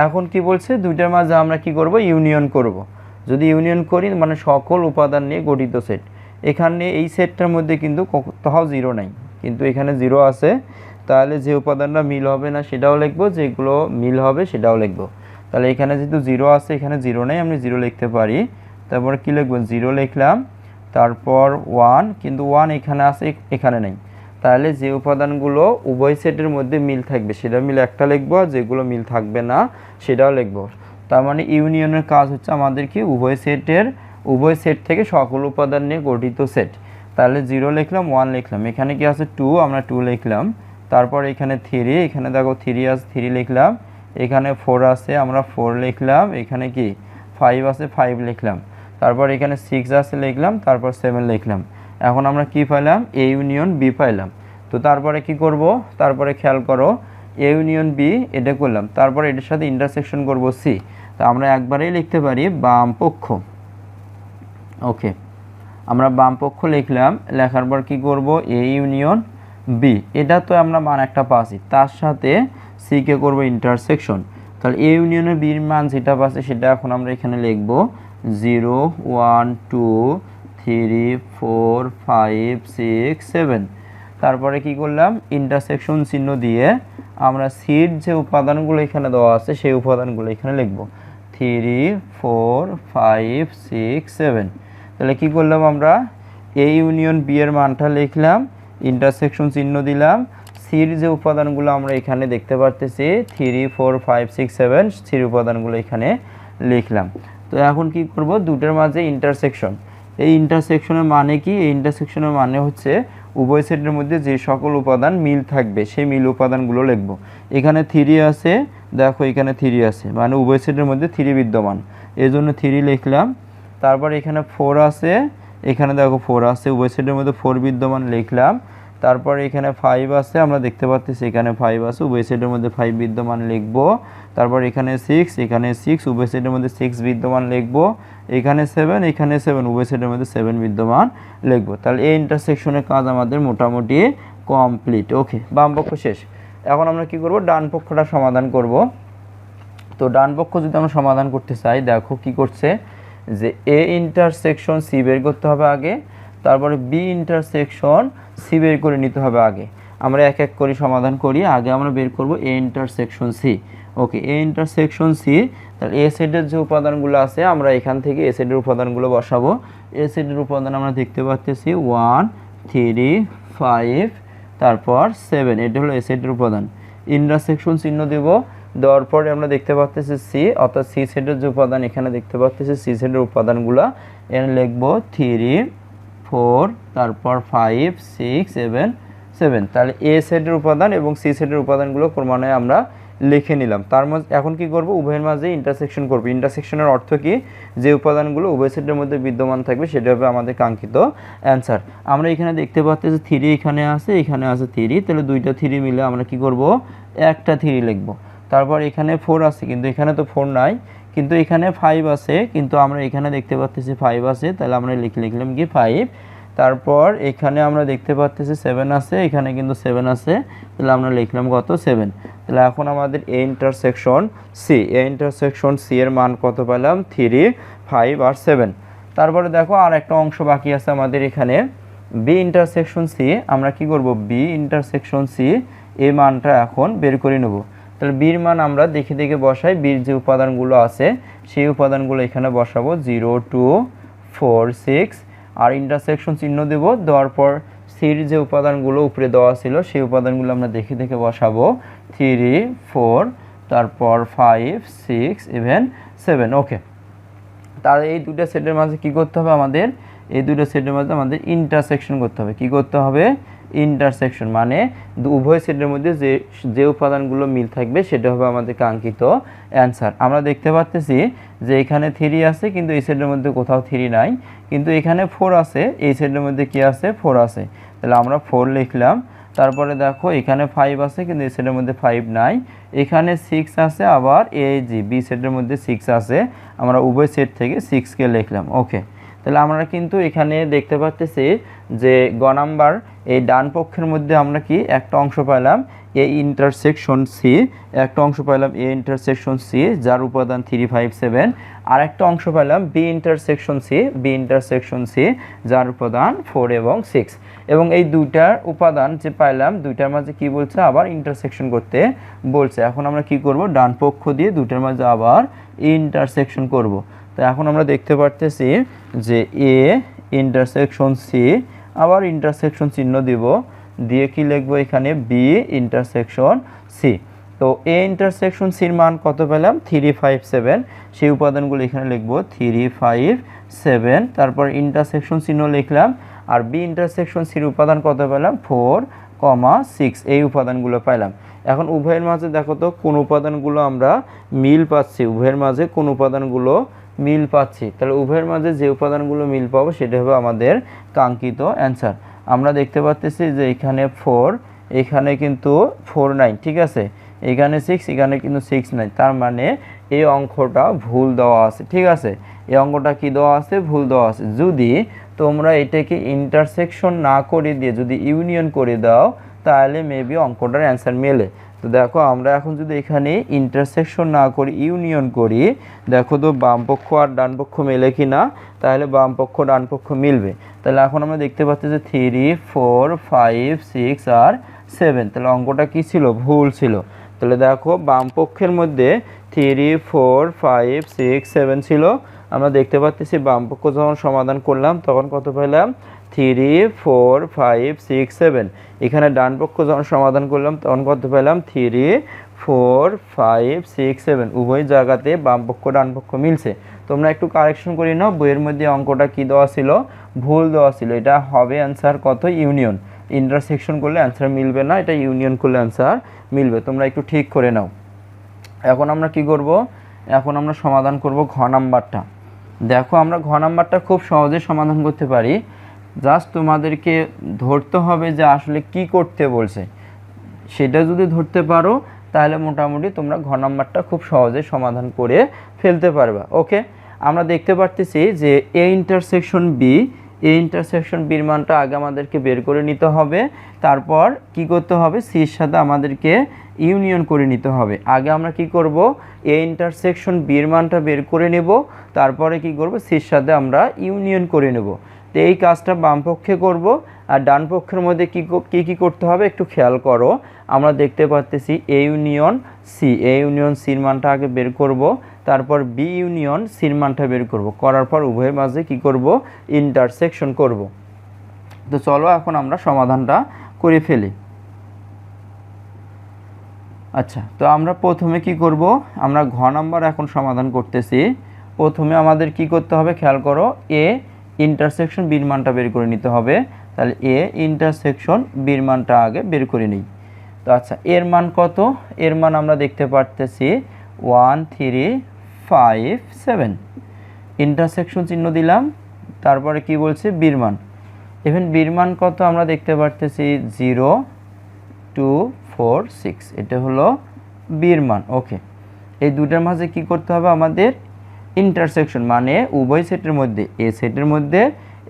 এখন কি বলছে, দুইটার মাঝে আমরা কি করব, ইউনিয়ন করব। যদি ইউনিয়ন করি মানে সকল উপাদান নিয়ে গঠিত সেট। এখানে এই সেটটার মধ্যে কিন্তু কোথাও 0 নাই, কিন্তু এখানে 0 আছে। তাহলে যে উপাদানটা মিল হবে না সেটাও লিখবো, যেগুলো মিল হবে সেটাও লিখবো। তাহলে এখানে যেহেতু 0 আছে, এখানে 0 নেই, আমি 0 লিখতে পারি। তারপরে কি লিখবো, 0 লিখলাম। তারপর 1, কিন্তু 1 এখানে আছে, এখানে নেই। তাহলে যে উপাদানগুলো উভয় সেটের মধ্যে মিল থাকবে সেটা মিল একটা লিখবো, আর যেগুলো মিল থাকবে না সেটাও লিখবো। তার মানে ইউনিয়নের কাজ হচ্ছে আমাদের কি, উভয় সেট থেকে সকল উপাদান নিয়ে গঠিত সেট। তাহলে 0 লিখলাম, 1 লিখলাম, এখানে কি আছে 2, আমরা 2 লিখলাম। তারপর এখানে 3, এখানে দেখো 3 আছে, 3 লিখলাম। এখানে 4 আছে, আমরা 4 লিখলাম। এখানে কি 5 আছে, 5 লিখলাম। তারপর এখানে 6 আছে লিখলাম, তারপর 7 লিখলাম। এখন আমরা কি পাইলাম, এ ইউনিয়ন বি পাইলাম। তো তারপরে কি করব, তারপরে খেয়াল করো, এ ইউনিয়ন বি এটা করলাম, তারপর এটার সাথে ইন্টারসেকশন করব সি। তো আমরা একবারেই লিখতে পারি বাম পক্ষ। ওকে, আমরা বাম পক্ষ লিখলাম, লেখার পর কি করব, এ ইউনিয়ন বি, এটা তো আমরা মান একটা পাচ্ছি, তার সাথে সিকে করব ইন্টারসেকশন। তাহলে এ ইউনিয়নের বির মান যেটা পাচ্ছি সেটা এখন আমরা এখানে লিখব 0, 1, 2, 3, 4, 5, 6, 7। তারপরে কি করলাম, ইন্টারসেকশন চিহ্ন দিয়ে আমরা সির যে উপাদানগুলো এখানে দেওয়া আছে সেই উপাদানগুলো এখানে লিখব 3 4 5 6 7। তাহলে কি করলাম, আমরা এ ইউনিয়ন বি এর মানটা লিখলাম, ইন্টারসেকশন চিহ্ন দিলাম, সির যে উপাদানগুলো আমরা এখানে দেখতে পারতেছি 3 4 5 6 7 সির উপাদানগুলো এখানে লিখলাম। তো এখন কি করব, দুটোর মাঝে ইন্টারসেকশন। এই ইন্টারসেকশনের মানে কি, এই ইন্টারসেকশনের মানে হচ্ছে উভয় সেটের মধ্যে যে সকল উপাদান মিল থাকবে সেই মিল উপাদানগুলো লিখব। এখানে 3 আছে, দেখো এখানে 3 আছে, মানে উভয় সেটের মধ্যে 3 বিদ্যমান, এই জন্য 3 লিখলাম। তারপর এখানে 4 আছে, এখানে দেখো 4 আছে, উভয় সেটের মধ্যে 4 বিদ্যমান লিখলাম। তারপর এখানে 5 আছে, আমরা দেখতে পাচ্ছি এখানে 5 আছে, উভয় সেটের মধ্যে 5 বিদ্যমান লিখব। তারপর এখানে 6, এখানে 6, উভয় সেটের মধ্যে 6 বিদ্যমান লিখব। এখানে 7, এখানে 7, উভয় সেটের মধ্যে 7 বিদ্যমান লিখব। তাহলে এই ইন্টারসেকশনের কাজ আমাদের মোটামুটি কমপ্লিট। ওকে, বাম পক্ষ শেষ। এখন আমরা কি করব, ডান পক্ষটা সমাধান করব। তো ডান পক্ষ যদি আমরা সমাধান করতে চাই, দেখো কি করছে, যে এ ইন্টারসেকশন সি বের করতে হবে আগে, তারপরে বি ইন্টারসেকশন সি বের করে নিতে হবে আগে। আমরা এক এক করে সমাধান করি। আগে আমরা বের করব A intersection C. Okay, A intersection C. তাহলে এ সেটের যে উপাদানগুলো আছে আমরা এখান থেকে এ সেটের উপাদানগুলো বসাবো। এ সেটের উপাদান আমরা দেখতে পাচ্ছি 1 3 5 তারপর 7, এটা হলো এ সেটের উপাদান। ইন্টারসেকশন চিহ্ন দেব, দেওয়ার পরে আমরা দেখতে পাচ্ছি সি, অর্থাৎ সি সেটের যে উপাদান এখানে দেখতে পাচ্ছি সি সেটের উপাদানগুলো এখানে লিখব 3 4 তারপর 5 6 7 7। তাহলে এ সেটের উপাদান এবং সি সেটের উপাদানগুলো ক্রমান্বয়ে আমরা লিখে নিলাম। তার মাঝে এখন কি করব, উভয়ের মাঝে ইন্টারসেকশন করব। ইন্টারসেকশনের অর্থ কি, যে উপাদানগুলো উভয় সেটের মধ্যে বিদ্যমান থাকবে সেটা হবে আমাদের কাঙ্ক্ষিত অ্যান্সার। আমরা এখানে দেখতে পাচ্ছি যে 3 এখানে আছে 3, তাহলে দুইটা 3 মিলে আমরা কি করব, একটা 3 লিখব। তারপর এখানে 4 আছে, কিন্তু এখানে তো 4 নাই, কিন্তু এখানে 5 আছে, কিন্তু আমরা এখানে দেখতে পাচ্ছি 5 আছে, তাহলে আমরা লিখলাম কি 5। তারপর এখানে আমরা দেখতে পাচ্ছি 7 আছে, এখানে কিন্তু 7 আছে, তাহলে আমরা লিখলাম কত, 7। তাহলে এখন আমাদের A intersection C, A intersection C এর মান কত পেলাম, 3 5 আর 7। তারপরে দেখো আর একটা অংশ বাকি আছে আমাদের এখানে, বি ইন্টারসেকশন সি। আমরা কি করব, বি ইন্টারসেকশন সি এই মানটা এখন বের করে নেব। তাহলে বির মান আমরা দেখে দেখে বসাই, বির যে উপাদানগুলো আছে সেই উপাদানগুলো এখানে বসাবো 0 2 4 6, আর ইন্টারসেকশন চিহ্ন দেব, দেওয়ার পর সির যে উপাদানগুলো উপরে দেওয়া ছিল সেই উপাদানগুলো আমরা দেখে দেখে বসাবো 3 4 তারপর 5 6 even 7। ওকে, তাহলে এই দুটো সেটের মাঝে কি করতে হবে আমাদের, এই দুটো সেটের মাঝে আমাদের ইন্টারসেকশন করতে হবে। কি করতে হবে, ইন্টারসেকশন, মানে উভয় সেটের মধ্যে যে যে উপাদানগুলো মিল থাকবে সেটা হবে আমাদের কাঙ্ক্ষিত অ্যান্সার। আমরা দেখতে পাচ্ছি যে এখানে 3 আছে, কিন্তু এই সেটের মধ্যে কোথাও 3 নাই, কিন্তু এখানে 4 আছে, এই সেটের মধ্যে কি আছে, 4 আছে, তাহলে আমরা 4 লিখলাম। তারপরে দেখো এখানে 5 আছে, কিন্তু এই সেটের মধ্যে 5 নাই, এখানে 6 আছে, আবার এই যে বি সেটের মধ্যে 6 আছে, আমরা উভয় সেট থেকে 6কে লিখলাম। ওকে, তাহলে আমরা কিন্তু এখানে দেখতে পাচ্ছি যে গ নাম্বার এই ডান পক্ষের মধ্যে আমরা কি একটা অংশ পাইলাম এ ইন্টারসেকশন সি, একটা অংশ পাইলাম এ ইন্টারসেকশন সি যার উপাদান 3 5 7, আর একটা অংশ পাইলাম B intersection C, B intersection C যার উপাদান 4 এবং 6। এবং এই দুইটার উপাদান যে পাইলাম দুইটার মাঝে কি বলছে, আবার ইন্টারসেকশন করতে বলছে। এখন আমরা কি করব, ডান পক্ষ দিয়ে দুইটার মাঝে আবার ইন্টারসেকশন করব। তো এখন আমরা দেখতে পারতেছি যে এ ইন্টারসেকশন সি, আবার ইন্টারসেকশন চিহ্ন দিব, দিয়ে কি লিখবো এখানে বি ইন্টারসেকশন সি। তো এ ইন্টারসেকশন সির মান কত পেলাম, 3 5 7, সেই উপাদানগুলো এখানে লিখবো 3 5 7, তারপর ইন্টারসেকশন চিহ্ন লিখলাম, আর বি ইন্টারসেকশন সির উপাদান কত পেলাম 4 6, এই উপাদানগুলো পাইলাম। এখন উভয়ের মাঝে দেখো তো কোন উপাদানগুলো আমরা মিল পাচ্ছি, উভয়ের মাঝে কোন উপাদানগুলো মিল পাচ্ছি, তাহলে উভয়ের মাঝে যে উপাদানগুলো মিল পাবো সেটা হবে আমাদের কাঙ্ক্ষিত অ্যান্সার। আমরা দেখতে পাচ্ছি যে এখানে 4, এখানে কিন্তু 4 নাই, ঠিক আছে, এখানে 6, এখানে কিন্তু 6 নাই, তার মানে এই অঙ্কটা ভুল দেওয়া আছে, ঠিক আছে, এই অঙ্কটা কি দেওয়া আছে, ভুল দেওয়া আছে। যদি তোমরা এটাকে ইন্টারসেকশন না করে দিয়ে যদি ইউনিয়ন করে দাও তাহলে মেবি অঙ্কটার অ্যান্সার মেলে। তো দেখো আমরা এখন যদি এখানে ইন্টারসেকশন না করি ইউনিয়ন করি, দেখো তো বাম পক্ষ আর ডান পক্ষ মেলে কি না, তাহলে বাম পক্ষ ডান পক্ষ মিলবে। তাহলে এখন আমরা দেখতে পাচ্ছি যে 3 4 5 6 আর 7, তাহলে অঙ্কটা কি ছিল, ভুল ছিল। তাহলে দেখো বাম পক্ষের মধ্যে 3 4 5 6 7 ছিল, আমরা দেখতে পাচ্ছি বাম পক্ষ যখন সমাধান করলাম তখন কত পেলাম, 3 4 5 6 7। এখানে ডান পক্ষ যখন সমাধান করলাম তখন কত পেলাম, 3 4 5 6 7। উভয় জায়গাতে বাম পক্ষ ডান পক্ষ মিলছে। তোমরা একটু কারেকশন করে নাও, বইয়ের মধ্যে অঙ্কটা কি দেওয়া ছিল, ভুল দেওয়া ছিল। এটা হবে অ্যান্সার কত, ইউনিয়ন। ইন্টারসেকশন করলে অ্যান্সার মিলবে না, এটা ইউনিয়ন করলে অ্যান্সার মিলবে। তোমরা একটু ঠিক করে নাও। এখন আমরা কি করব, এখন আমরা সমাধান করব ঘ নাম্বারটা। দেখো আমরা ঘ নাম্বারটা খুব সহজে সমাধান করতে পারি, জাস্ট তোমাদেরকে ধরতে হবে যে আসলে কি করতে বলছে। সেটা যদি ধরতে পারো তাহলে মোটামুটি তোমরা ঘ নাম্বারটা খুব সহজে সমাধান করে ফেলতে পারবা। ওকে, আমরা দেখতে পারতেছি যে এ ইন্টারসেকশন বি, এই ইন্টারসেকশন বির মানটা আগে আমাদেরকে বের করে নিতে হবে, তারপর কি করতে হবে, সির সাথে আমাদেরকে ইউনিয়ন করে নিতে হবে। আগে আমরা কি করব, এ ইন্টারসেকশন বির মানটা বের করে নেব, তারপরে কি করব, সির সাথে আমরা ইউনিয়ন করে নেব। তো এই কাজটা বাম পক্ষে করব, আর ডান পক্ষের মধ্যে কি করতে হবে একটু খেয়াল করো। আমরা দেখতে পাচ্ছি A union C, A union সির মানটা আগে বের করব, তারপর বি ইউনিয়ন সির মানটা বের করব, করার পর উভয়ের মাঝে কি করব, ইন্টারসেকশন করব। তো চলো এখন আমরা সমাধানটা করে ফেলি। আচ্ছা, তো আমরা প্রথমে কি করব, আমরা ঘ নাম্বার এখন সমাধান করতেছি। প্রথমে আমাদের কি করতে হবে খেয়াল করো, এ ইন্টারসেকশন বির মানটা বের করে নিতে হবে। তাহলে এ ইন্টারসেকশন বির মানটা আগে বের করে নিই। তো আচ্ছা, এর মান কত, এর মান আমরা দেখতে পারতেছি 1 3 5 7। ইন্টারসেকশন চিহ্ন দিলাম, তারপরে কি বলছে বির মান। ইভেন বির মান কত আমরা দেখতে পারতেছি 0 2 4 6, এটা হলো বির মান। ওকে, এই দুটার মাঝে কি করতে হবে আমাদের, ইন্টারসেকশন, মানে উভয় সেটের মধ্যে, এ সেটের মধ্যে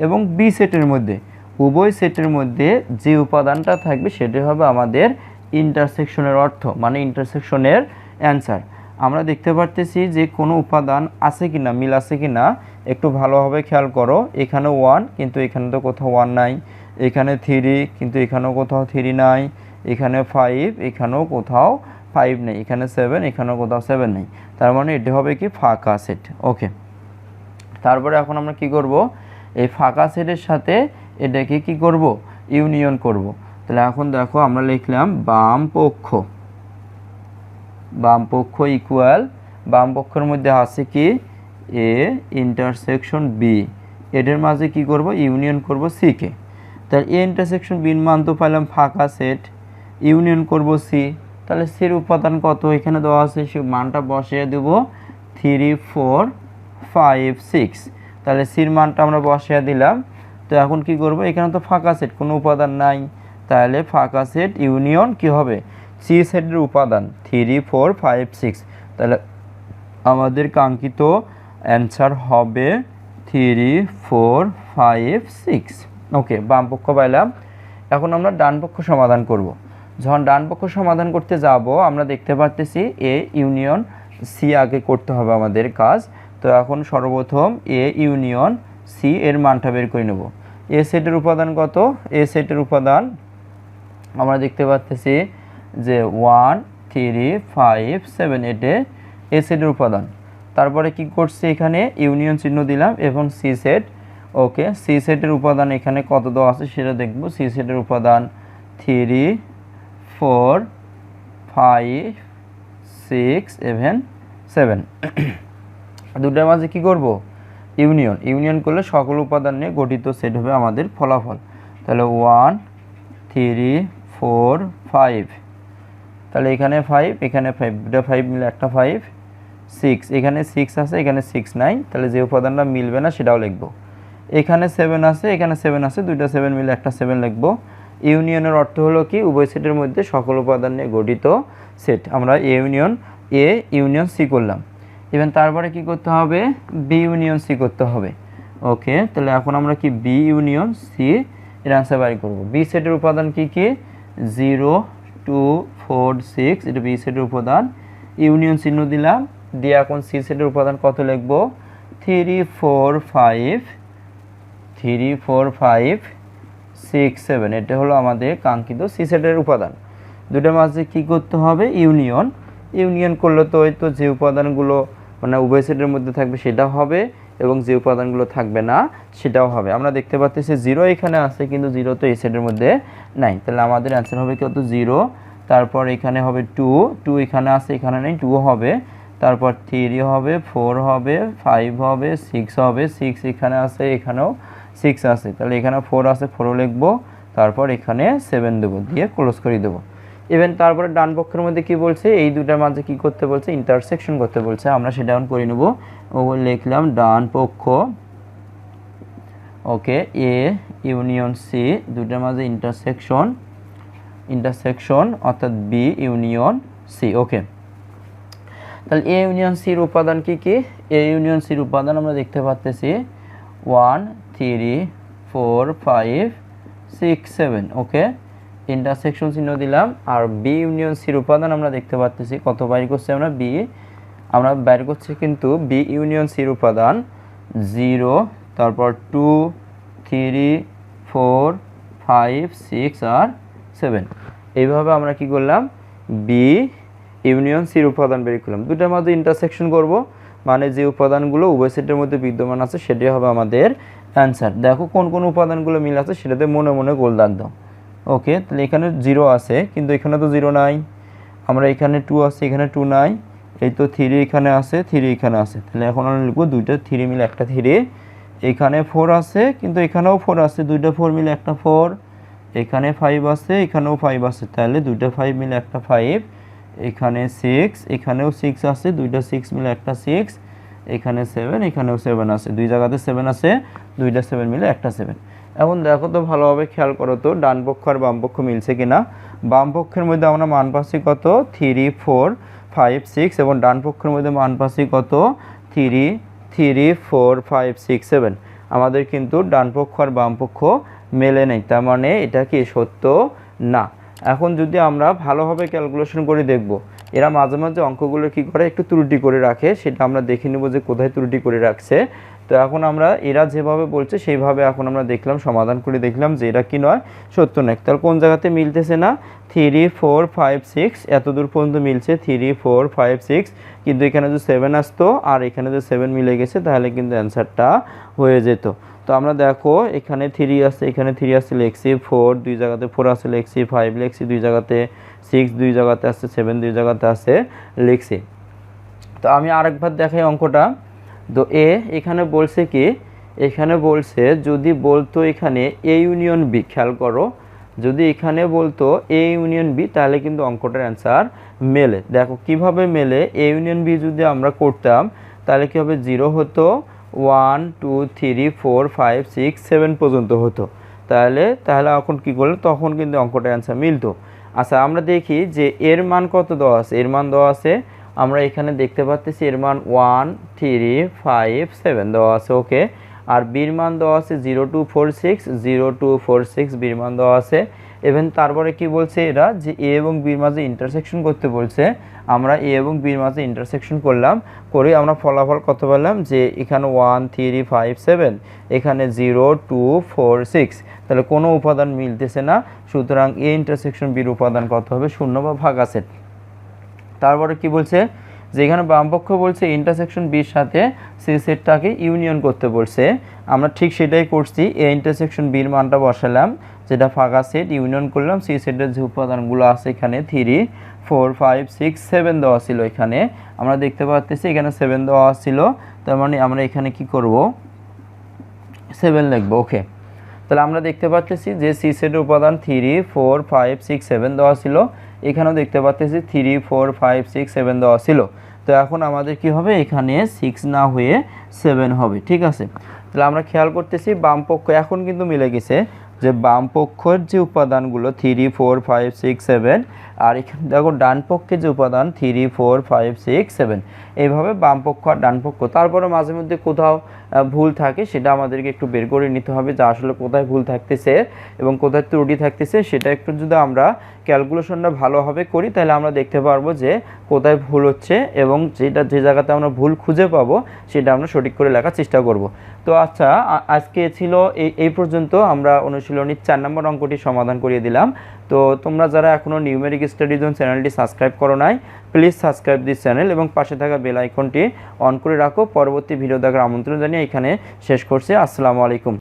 এবং বি সেটের মধ্যে, উভয় সেটের মধ্যে যে উপাদানটা থাকবে সেটা হবে আমাদের ইন্টারসেকশনের অর্থ, মানে ইন্টারসেকশনের অ্যান্সার। আমরা দেখতে পারতেছি যে কোনো উপাদান আছে কিনা, মিল আছে কিনা একটু ভালোভাবে খেয়াল করো। এখানে 1 কিন্তু এখানে তো কোথাও 1 নাই, এখানে 3 কিন্তু এখানেও কোথাও 3 নাই, এখানে 5 এখানেও কোথাও 5 নেই, এখানে 7 এখানেও কোথাও 7 নেই। তার মানে এটি হবে কি ফাঁকা সেট। ওকে, তারপরে এখন আমরা কি করব, এই ফাঁকা সেটের সাথে এটাকে কি করব, ইউনিয়ন করব। তাহলে এখন দেখো আমরা লিখলাম বাম পক্ষ, বাম পক্ষ ইকুয়াল, বাম পক্ষের মধ্যে আছে কি এ ইন্টারসেকশন বি, এদের মাঝে কি করব, ইউনিয়ন করব সি কে। তাহলে এ ইন্টারসেকশন বির মান তো পাইলাম ফাঁকা সেট, ইউনিয়ন করব সি। তাহলে সির উপাদান কত এখানে দেওয়া আছে, সে মানটা বসিয়ে দেব 3 4 5 6। তাহলে সির মানটা আমরা বসিয়ে দিলাম। তো এখন কি করব, এখানে তো ফাঁকা সেট, কোনো উপাদান নাই, তাহলে ফাঁকা সেট ইউনিয়ন কি হবে, সি সেটের উপাদান 3 4 5 6। তাহলে আমাদের কাঙ্ক্ষিত অ্যান্সার হবে 3 4 5 6। ওকে, বাম পক্ষ পাইলাম। এখন আমরা ডান পক্ষ সমাধান করব। যখন ডান পক্ষ সমাধান করতে যাব আমরা দেখতে পাচ্ছি এ ইউনিয়ন সি আগে করতে হবে আমাদের কাজ। তো এখন সর্বপ্রথম এ ইউনিয়ন সি এর মানটা বের করে নেব। এ সেটের উপাদান কত, এ সেটের উপাদান আমরা দেখতে পাচ্ছি যে 1 3 5 7, এটে এ সেটের উপাদান। তারপরে কি করছে, এখানে ইউনিয়ন চিহ্ন দিলাম এবং সি সেট। ওকে, সি সেটের উপাদান এখানে কত দেওয়া আছে সেটা দেখব। সি সেটের উপাদান 3 4 5 6 এবং 7। দুটার মাঝে কি করব, ইউনিয়ন। ইউনিয়ন করলে সকল উপাদান নিয়ে গঠিত সেট হবে আমাদের ফলাফল। তাহলে 1 3 4 5, তাহলে এখানে 5 এখানে 5, দুটা 5 মিলে একটা 5 6, এখানে 6 আছে এখানে 6 নাই, তাহলে যে উপাদানটা মিলবে না সেটাও লিখব। এখানে 7 আছে এখানে 7 আছে, দুইটা 7 মিলে একটা 7 লিখব। ইউনিয়নের অর্থ হলো কি, উভয় সেটের মধ্যে সকল উপাদান নিয়ে গঠিত সেট। আমরা এ ইউনিয়ন সি করলাম। ইভেন তারপরে কি করতে হবে, বি ইউনিয়ন সি করতে হবে। ওকে, তাহলে এখন আমরা কি বি ইউনিয়ন সি এর অ্যান্সার বাই করব। বি সেটের উপাদান কি কি? 0 2 4 6, এটা বি সেটের উপাদান। ইউনিয়ন চিহ্ন দিলাম, দিয়ে এখন সি সেটের উপাদান কত লিখব? 3 4 5 3 4 5 6 7, এটা হলো আমাদের কাঙ্ক্ষিত সি সেটের উপাদান। দুটোর মাঝে কি করতে হবে? ইউনিয়ন। ইউনিয়ন করলে তো ওই তো যে উপাদানগুলো মানে উভয় সেটের মধ্যে থাকবে সেটা হবে, এবং যে উপাদানগুলো থাকবে না সেটাও হবে। আমরা দেখতে পাচ্ছি 0 এখানে আছে, কিন্তু 0 তো এই সেটের মধ্যে নাই, তাহলে আমাদের অ্যান্সার হবে কত? 0। তারপর এখানে হবে 2 2 এখানে আছে, এখানে নেই, 2 হবে। তারপর 3 হবে, 4 হবে, 5 হবে, 6 হবে, 6 এখানে আছে, এখানেও 6 আছে, তাহলে এখানে 4 আছে, 4ও লিখবো। তারপর এখানে 7 দেবো, দিয়ে ক্লোজ করে দেবো। ইভেন তারপরে ডান পক্ষের মধ্যে কি বলছে? এই দুটার মাঝে কি করতে বলছে? ইন্টারসেকশন করতে বলছে। আমরা সেটা এখন করে নেব। ও লিখলাম ডান পক্ষ, ওকে, এ ইউনিয়ন সি, দুটার মাঝে ইন্টারসেকশন অর্থাৎ বি ইউনিয়ন সি। ওকে, তাহলে এ ইউনিয়ন সির উপাদান কি কি? এ ইউনিয়ন সির উপাদান আমরা দেখতে পাচ্ছি 1 3 4 5 6 7। ওকে, ইন্টারসেকশন চিহ্ন দিলাম। আর বি ইউনিয়ন সির উপাদান আমরা দেখতে পাচ্ছি কত বাইর করছি আমরা বাইর করছি কিন্তু বি ইউনিয়ন সির উপাদান 0, তারপর 2 3 4 5 6 আর 7। এইভাবে আমরা কি করলাম? বি ইউনিয়ন সির উপাদান বের করলাম। দুটার মধ্যে ইন্টারসেকশন করব, মানে যে উপাদানগুলো উভয় সেটের মধ্যে বিদ্যমান আছে সেটাই হবে আমাদের অ্যান্সার। দেখো কোন কোন উপাদানগুলো মিল আছে সেটাতে মনে মনে গোল দাগ দাও। ওকে, তাহলে এখানে 0 আছে, কিন্তু এখানে তো 0 নাই। আমরা এখানে 2 আছে, এখানে 2 নাই। এই তো 3 এখানে আছে, 3 এখানে আছে, তাহলে এখন আমরা লিখবো দুইটা 3 মিলে একটা 3। এখানে 4 আছে, কিন্তু এখানেও 4 আছে, দুইটা 4 মিলে একটা 4। এখানে 5 আছে, এখানেও 5 আছে, তাহলে দুইটা 5 মিলে একটা 5। এখানে 6, এখানেও 6 আছে, দুইটা 6 মিলে একটা 6। এখানে 7, এখানেও 7 আছে, দুই জায়গাতে 7 আছে, দুইটা 7 মিলে একটা 7। এখন দেখো তো ভালোভাবে খেয়াল করো তো ডান পক্ষ আর বাম পক্ষ মিলছে কিনা। বাম পক্ষের মধ্যে আমরা মান পাচ্ছি কত? 3 4 5 6, এবং ডান পক্ষের মধ্যে মান পাচ্ছি কত? 3 3 4 5 6 7। আমাদের কিন্তু ডান পক্ষ আর বাম পক্ষ মেলে নেই, তার মানে এটা কি সত্য না। এখন যদি আমরা ভালোভাবে ক্যালকুলেশন করে দেখব, এরা মাঝে মাঝে অঙ্কগুলো কি করে? একটু ত্রুটি করে রাখে, সেটা আমরা দেখে নেব যে কোথায় ত্রুটি করে রাখছে। তো এখন আমরা এরা যেভাবে বলছে সেইভাবে এখন আমরা দেখলাম, সমাধান করে দেখলাম যে এরা কি নয়, সত্য নয়। তাহলে কোন জায়গাতে মিলতেছে না? 3 4 5 6 এত দূর পর্যন্ত মিলছে, 3 4 5 6, কিন্তু এখানে যদি 7 আসতো আর এখানে যদি 7 মিলে গেছে তাহলে কিন্তু অ্যান্সারটা হয়ে যেত। তো আমরা দেখো এখানে 3 আছে, এখানে 3 আছে, লিখছি 4, দুই জায়গাতে 4 আছে লিখছি, 5 লিখছি, দুই জায়গাতে 6, দুই জায়গাতে আছে 7, দুই জায়গাতে আছে লিখছি। তো আমি আরেকবার দেখাই অঙ্কটা। তো এখানে বলছে কি? এখানে বলছে যদি বলতো এখানে এ ইউনিয়ন বি, খেয়াল করো, যদি এখানে বলতো এ ইউনিয়ন বি তাহলে কিন্তু অঙ্কটার অ্যান্সার মেলে। দেখো কিভাবে মেলে। এ ইউনিয়ন বি যদি আমরা করতাম তাহলে কী হবে? 0 হতো, 1 2 3 4 5 6 7 পর্যন্ত হতো। তাহলে এখন কি করলে তখন কিন্তু অঙ্কটার অ্যান্সার মিলতো। আচ্ছা, আমরা দেখি যে এর মান কত দেওয়া আছে। এর মান দেওয়া আছে, আমরা এখানে দেখতে পাচ্ছি এর মান 1 3 5 7 দেওয়া আছে। ওকে, আর বির মান দেওয়া আছে 0 2 4 6 0 2 4 6 বির মান দেওয়া আছে। এবং তারপরে কি বলছে এরা? যে এ এবং বির মাঝে ইন্টারসেকশন করতে বলছে। আমরা এ এবং বির মাঝে ইন্টারসেকশন করলাম, করে আমরা ফলাফল কত পেলাম? যে এখানে 1 3 5 7, এখানে 0 2 4 6, তাহলে কোনো উপাদান মিলতেছে না। সুতরাং এ ইন্টারসেকশন বির উপাদান কত হবে? 0 বা ভাগা সেট। তারপরে কি বলছে? যে এখানে বামপক্ষ বলছে ইন্টারসেকশন বির সাথে সি সেটটাকে ইউনিয়ন করতে বলছে। আমরা ঠিক সেটাই করছি, এ ইন্টারসেকশন বির মানটা বসালাম, যেটা ফাঁকা সেট, ইউনিয়ন করলাম। সি সেটের যে উপাদানগুলো আছে এখানে 3 4 5 6 7 দেওয়া ছিল, এখানে আমরা দেখতে পাচ্ছি এখানে 7 দেওয়া ছিল, তার মানে আমরা এখানে কি করব? 7 লিখব। ওকে, তাহলে আমরা দেখতে পাচ্ছি যে সি সেটের উপাদান 3 4 5 6 7 দেওয়া ছিল, এখানেও দেখতে পাচ্ছি 3 4 5 6 7 দেওয়া ছিল। তো এখন আমাদের কি হবে? এখানে 6 না হয়ে 7 হবে। ঠিক আছে, তাহলে আমরা খেয়াল করতেছি বাম পক্ষ এখন কিন্তু মিলে গেছে। যে বাম পক্ষের যে উপাদানগুলো 3 4 5 6 7 আর এখানে দেখো ডান পক্ষে যে উপাদান 3 4 5 6 7 এইভাবে বাম পক্ষ আর ডান পক্ষ। তারপরে মাঝে মধ্যে কোথাও ভুল থাকে সেটা আমাদেরকে একটু বের করে নিতে হবে যে আসলে কোথায় ভুল থাকতেছে এবং কোথায় ত্রুটি থাকতেছে। সেটা একটু যদি আমরা ক্যালকুলেশনটা ভালোভাবে করি তাহলে আমরা দেখতে পারবো যে কোথায় ভুল হচ্ছে এবং যে জায়গাতে আমরা ভুল খুঁজে পাবো সেটা আমরা সঠিক করে লেখার চেষ্টা করব। তো আচ্ছা, আজকে ছিল এই পর্যন্ত। আমরা অনুশীলনীর 4 নম্বর অঙ্কটি সমাধান করিয়ে দিলাম। তো তোমরা যারা এখনও নিউমেরিক স্টাডি জোন চ্যানেলটি সাবস্ক্রাইব করো নাই, প্লিজ সাবস্ক্রাইব দিস চ্যানেল এবং পাশে থাকা বেল আইকনটি অন করে রাখো। পরবর্তী ভিডিও দেখার আমন্ত্রণ জানিয়ে এখানে শেষ করছি। আসসালামু আলাইকুম।